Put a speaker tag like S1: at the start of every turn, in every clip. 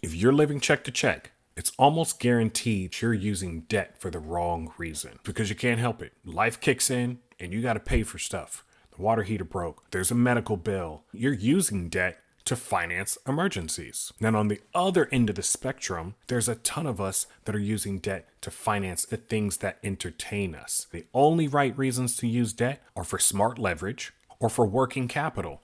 S1: If you're living check to check, it's almost guaranteed you're using debt for the wrong reason because you can't help it. Life kicks in and you got to pay for stuff. The water heater broke. There's a medical bill. You're using debt to finance emergencies. Then on the other end of the spectrum, there's a ton of us that are using debt to finance the things that entertain us. The only right reasons to use debt are for smart leverage or for working capital.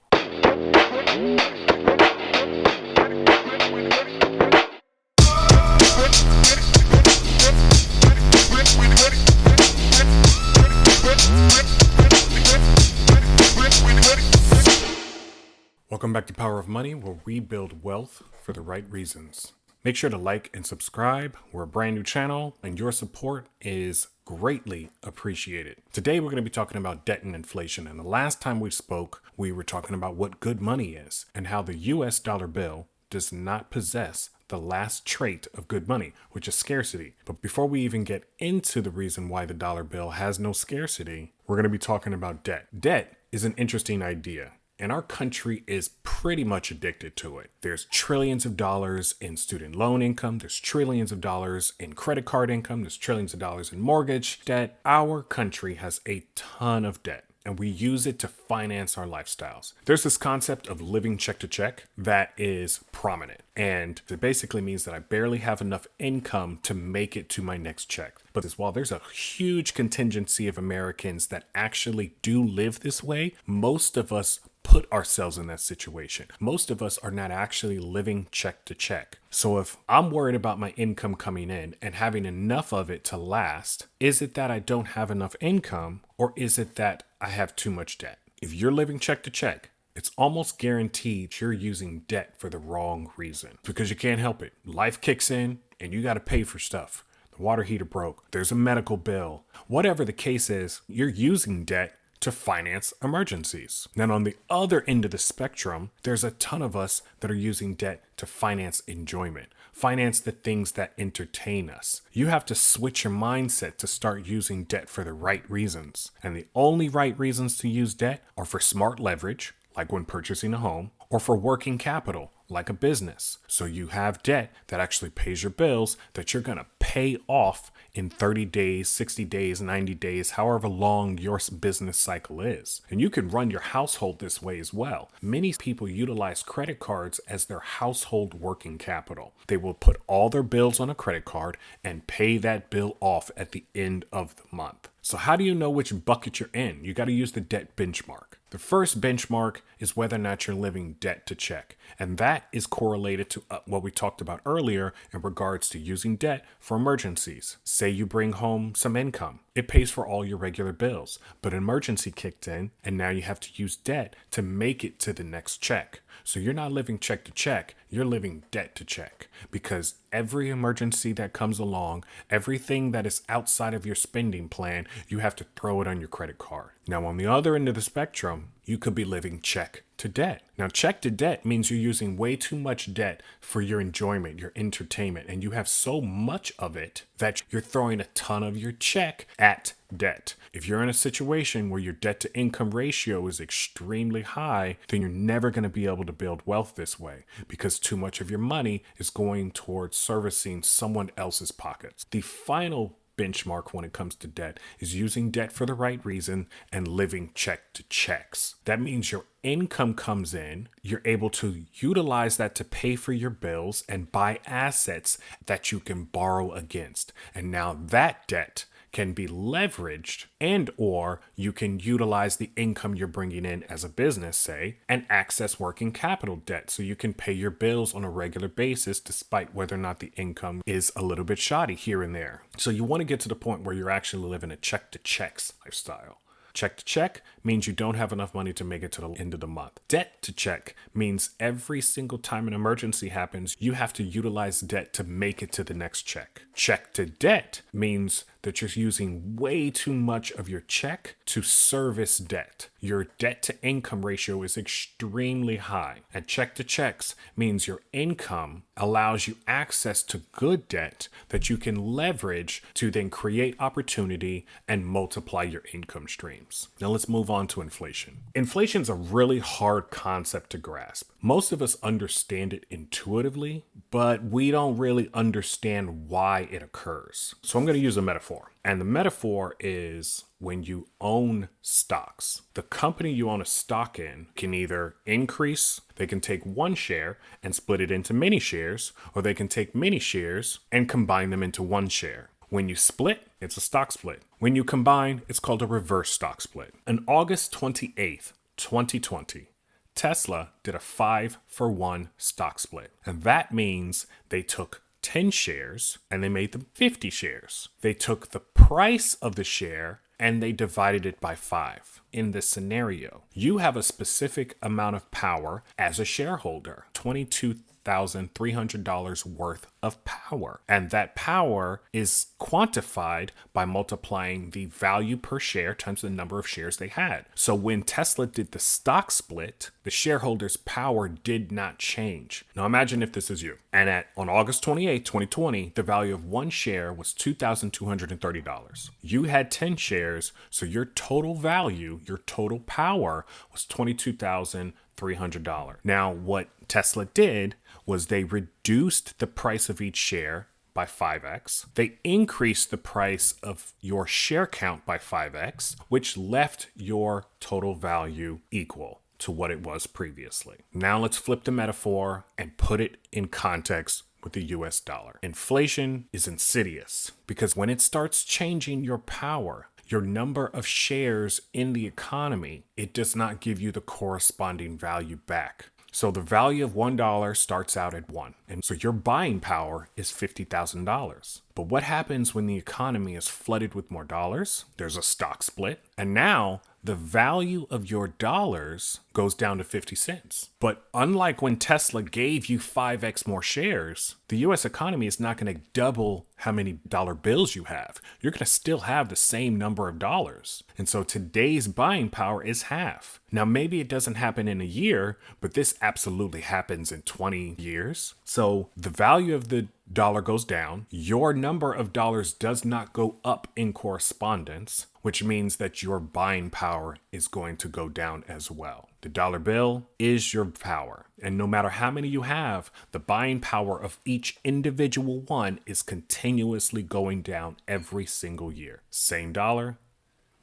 S1: Welcome back to Power of Money, where we build wealth for the right reasons. Make sure to like and subscribe. We're a brand new channel, and your support is greatly appreciated. Today, we're going to be talking about debt and inflation. And the last time we spoke, we were talking about what good money is and how the US dollar bill does not possess the last trait of good money, which is scarcity. But before we even get into the reason why the dollar bill has no scarcity, we're going to be talking about debt. Debt is an interesting idea, and our country is pretty much addicted to it. There's trillions of dollars in student loan income. There's trillions of dollars in credit card income. There's trillions of dollars in mortgage debt. Our country has a ton of debt, and we use it to finance our lifestyles. There's this concept of living check to check that is prominent. And it basically means that I barely have enough income to make it to my next check. But while there's a huge contingency of Americans that actually do live this way, most of us put ourselves in that situation. Most of us are not actually living check to check. So if I'm worried about my income coming in and having enough of it to last, is it that I don't have enough income, or is it that I have too much debt? If you're living check to check, it's almost guaranteed you're using debt for the wrong reason because you can't help it. Life kicks in and you got to pay for stuff. The water heater broke. There's a medical bill. Whatever the case is, you're using debt to finance emergencies. Then on the other end of the spectrum, there's a ton of us that are using debt to finance enjoyment, finance the things that entertain us. You have to switch your mindset to start using debt for the right reasons. And the only right reasons to use debt are for smart leverage, like when purchasing a home, or for working capital, like a business. So you have debt that actually pays your bills that you're going to pay off in 30 days, 60 days, 90 days, however long your business cycle is. And you can run your household this way as well. Many people utilize credit cards as their household working capital. They will put all their bills on a credit card and pay that bill off at the end of the month. So how do you know which bucket you're in? You got to use the debt benchmark. The first benchmark is whether or not you're living debt to check. And that is correlated to what we talked about earlier in regards to using debt for emergencies. Say you bring home some income. It pays for all your regular bills, but an emergency kicked in and now you have to use debt to make it to the next check. So you're not living check to check, you're living debt to check, because every emergency that comes along, everything that is outside of your spending plan, you have to throw it on your credit card. Now, on the other end of the spectrum, you could be living check to debt. Now, check to debt means you're using way too much debt for your enjoyment, your entertainment, and you have so much of it that you're throwing a ton of your check at debt. If you're in a situation where your debt to income ratio is extremely high, then you're never going to be able to build wealth this way because too much of your money is going towards servicing someone else's pockets. The final benchmark when it comes to debt is using debt for the right reason and living check to checks. That means your income comes in, you're able to utilize that to pay for your bills and buy assets that you can borrow against. And now that debt can be leveraged, and or you can utilize the income you're bringing in as a business, say, and access working capital debt so you can pay your bills on a regular basis despite whether or not the income is a little bit shoddy here and there. So you want to get to the point where you're actually living a check to checks lifestyle. Check to check means you don't have enough money to make it to the end of the month. Debt to check means every single time an emergency happens, you have to utilize debt to make it to the next check. Check to debt means that you're using way too much of your check to service debt. Your debt to income ratio is extremely high. And check to checks means your income allows you access to good debt that you can leverage to then create opportunity and multiply your income streams. Now let's move on to inflation. Inflation is a really hard concept to grasp. Most of us understand it intuitively, but we don't really understand why it occurs. So I'm going to use a metaphor. And the metaphor is when you own stocks. The company you own a stock in can either increase, they can take one share and split it into many shares, or they can take many shares and combine them into one share. When you split, it's a stock split. When you combine, it's called a reverse stock split. On August 28th, 2020, Tesla did a 5-for-1 stock split. And that means they took 10 shares and they made them 50 shares. They took the price of the share and they divided it by 5. In this scenario, you have a specific amount of power as a shareholder, $22,300 worth of power. And that power is quantified by multiplying the value per share times the number of shares they had. So when Tesla did the stock split, the shareholders' power did not change. Now imagine if this is you. And on August 28, 2020, the value of one share was $2,230. You had 10 shares, so your total value, your total power was $22,300. Now, what Tesla did was they reduced the price of each share by 5x. They increased the price of your share count by 5x, which left your total value equal to what it was previously. Now let's flip the metaphor and put it in context with the US dollar. Inflation is insidious because when it starts changing your power, your number of shares in the economy, it does not give you the corresponding value back. So the value of $1 starts out at 1. And so your buying power is $50,000. But what happens when the economy is flooded with more dollars? There's a stock split. And now the value of your dollars goes down to 50 cents. But unlike when Tesla gave you 5x more shares, the US economy is not going to double how many dollar bills you have. You're going to still have the same number of dollars. And so today's buying power is half. Now, maybe it doesn't happen in a year, but this absolutely happens in 20 years. So the value of the dollar goes down. Your number of dollars does not go up in correspondence, which means that your buying power is going to go down as well. The dollar bill is your power. And no matter how many you have, the buying power of each individual one is continuously going down every single year. Same dollar,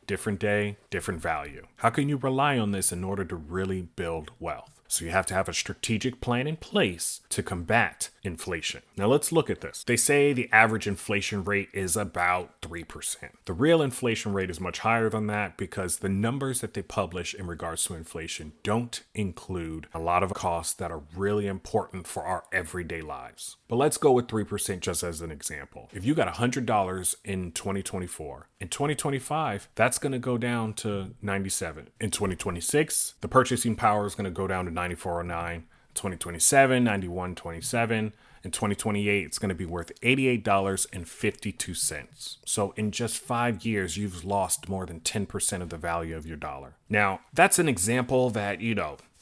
S1: different day, different value. How can you rely on this in order to really build wealth? So you have to have a strategic plan in place to combat inflation. Now let's look at this. They say the average inflation rate is about 3%. The real inflation rate is much higher than that because the numbers that they publish in regards to inflation don't include a lot of costs that are really important for our everyday lives. But let's go with 3% just as an example. If you got $100 in 2024, in 2025, that's going to go down to 97. In 2026, the purchasing power is going to go down to 94.09, 2027, 91.27, in 2028, it's going to be worth $88.52. So in just 5 years, you've lost more than 10% of the value of your dollar. Now, that's an example that,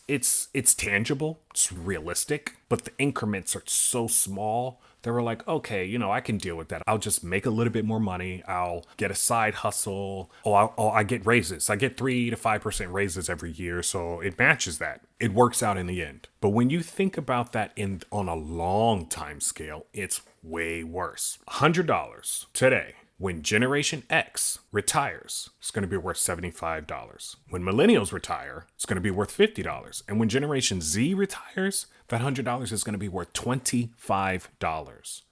S1: it's tangible, it's realistic, but the increments are so small. They were like, okay, I can deal with that. I'll just make a little bit more money. I'll get a side hustle. I get raises. I get 3 to 5% raises every year. So it matches that. It works out in the end. But when you think about that on a long time scale, it's way worse. $100 today. When Generation X retires, it's going to be worth $75. When millennials retire, it's going to be worth $50. And when Generation Z retires, that $100 is going to be worth $25.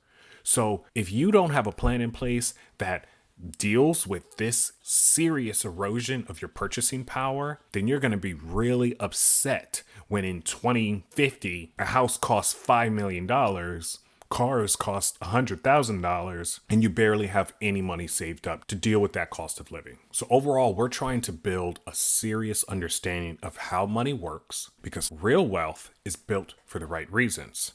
S1: So if you don't have a plan in place that deals with this serious erosion of your purchasing power, then you're going to be really upset when in 2050, a house costs $5 million. Cars cost $100,000 and you barely have any money saved up to deal with that cost of living. So overall, we're trying to build a serious understanding of how money works because real wealth is built for the right reasons.